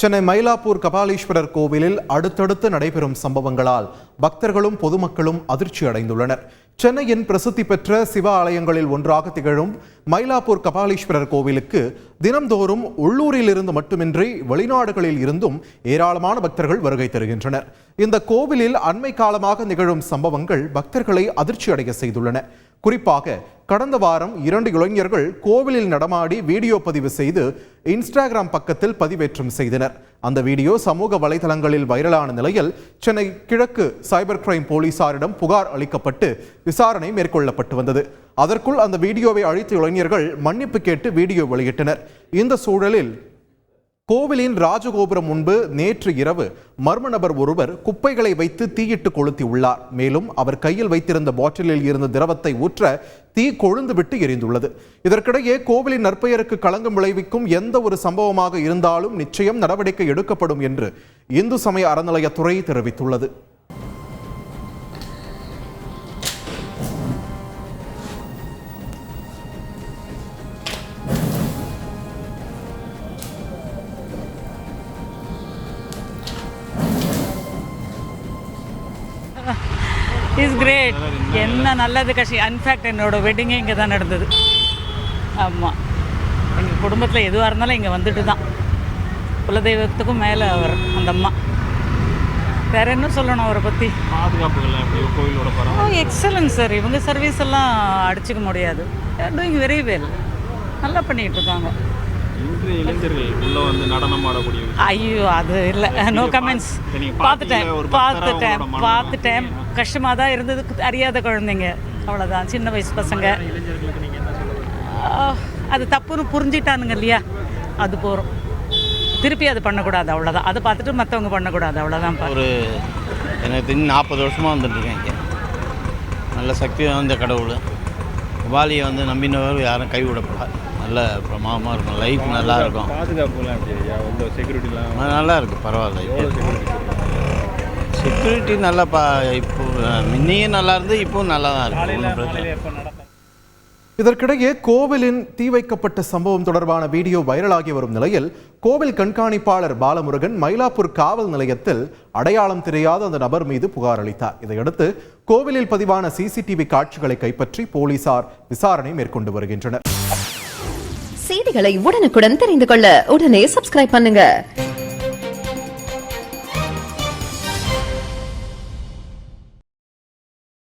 சென்னை மயிலாப்பூர் கபாலீஸ்வரர் கோவிலில் அடுத்தடுத்து நடைபெறும் சம்பவங்களால் பக்தர்களும் பொதுமக்களும் அதிர்ச்சி அடைந்துள்ளனர். சென்னையின் பிரசித்தி பெற்ற சிவ ஆலயங்களில் ஒன்றாக திகழும் மயிலாப்பூர் கபாலீஸ்வரர் கோவிலுக்கு தினம்தோறும் உள்ளூரில் இருந்து மட்டுமின்றி வெளிநாடுகளில் இருந்தும் ஏராளமான பக்தர்கள் வருகை தருகின்றனர். இந்த கோவிலில் அண்மை காலமாக நிகழும் சம்பவங்கள் பக்தர்களை அதிர்ச்சி அடைய செய்துள்ளன. குறிப்பாக கடந்த வாரம் 2 இளைஞர்கள் கோவிலில் நடமாடி வீடியோ பதிவு செய்து இன்ஸ்டாகிராம் பக்கத்தில் பதிவேற்றம் செய்தனர். அந்த வீடியோ சமூக வலைதளங்களில் வைரலான நிலையில் சென்னை கிழக்கு சைபர் கிரைம் போலீசாரிடம் புகார் அளிக்கப்பட்டு விசாரணை மேற்கொள்ளப்பட்டு வந்தது. அதற்குள் அந்த வீடியோவை அழித்த இளைஞர்கள் மன்னிப்பு கேட்டு வீடியோ வெளியிட்டனர். இந்த சூழலில் கோவிலின் ராஜகோபுரம் முன்பு நேற்று இரவு மர்ம நபர் ஒருவர் குப்பைகளை வைத்து தீயிட்டு கொளுத்தி உள்ளார். மேலும் அவர் கையில் வைத்திருந்த பாட்டிலில் இருந்த திரவத்தை ஊற்ற தீ கொழுந்து விட்டு எரிந்துள்ளது. இதற்கிடையே கோவிலின் நற்பெயருக்கு களங்கம் விளைவிக்கும் எந்த ஒரு சம்பவமாக இருந்தாலும் நிச்சயம் நடவடிக்கை எடுக்கப்படும் என்று இந்து சமய அறநிலையத்துறை தெரிவித்துள்ளது. Is great. என்ன நல்லது கட்சி. இன்ஃபேக்ட் என்னோட வெட்டிங்கே இங்கே தான் நடந்தது. ஆமாம், எங்கள் குடும்பத்தில் எதுவாக இருந்தாலும் இங்கே வந்துட்டு தான். குலதெய்வத்துக்கும் மேலே அவர் அந்த அம்மா. வேற என்ன சொல்லணும் அவரை பற்றி? Excellent sir. இவங்க சர்வீஸ் எல்லாம் அடிச்சுக்க முடியாது. Doing very well. நல்லா பண்ணிகிட்டு இருக்காங்க. ஐயோ, அது இல்லை, நோ கமெண்ட்ஸ். பார்த்துட்டேன். கஷ்டமாக தான் இருந்தது. அறியாத குழந்தைங்க, அவ்வளோதான். சின்ன வயசு பசங்க. அது தப்புன்னு புரிஞ்சிட்டானுங்க இல்லையா, அது போகிறோம். திருப்பி அது பண்ணக்கூடாது, அவ்வளோதான். அதை பார்த்துட்டு மற்றவங்க பண்ணக்கூடாது, அவ்வளோதான். எனக்கு தெரிஞ்சு 40 வருஷமாக வந்துட்டுருக்கேன் இங்கே. நல்ல சக்தி வாய்ந்த கடவுள். வாலியை நம்பினவர் யாரும் கைவிடப்படாது. நல்ல பிரமாதமாக இருக்கும். லைஃப் நல்லா இருக்கும். செக்யூரிட்டிலாம் நல்லா இருக்குது. பரவாயில்ல. செக்யூரிட்டி நல்லா இப்போ முன்னையும் நல்லா இருந்து இப்போவும் நல்லா தான் இருக்கு. இதற்கிடையே கோவிலின் தீ வைக்கப்பட்ட சம்பவம் தொடர்பான வீடியோ வைரலாகி வரும் நிலையில் கோவில் கண்காணிப்பாளர் பாலமுருகன் மயிலாப்பூர் காவல் நிலையத்தில் அடையாளம் தெரியாத அந்த நபர் மீது புகார் அளித்தார். இதையடுத்து கோவிலில் பதிவான சிசிடிவி காட்சிகளை கைப்பற்றி போலீசார் விசாரணை மேற்கொண்டு வருகின்றனர். செய்திகளை உடனுக்குடன் தெரிந்து கொள்ள உடனே சப்ஸ்கிரைப் பண்ணுங்க.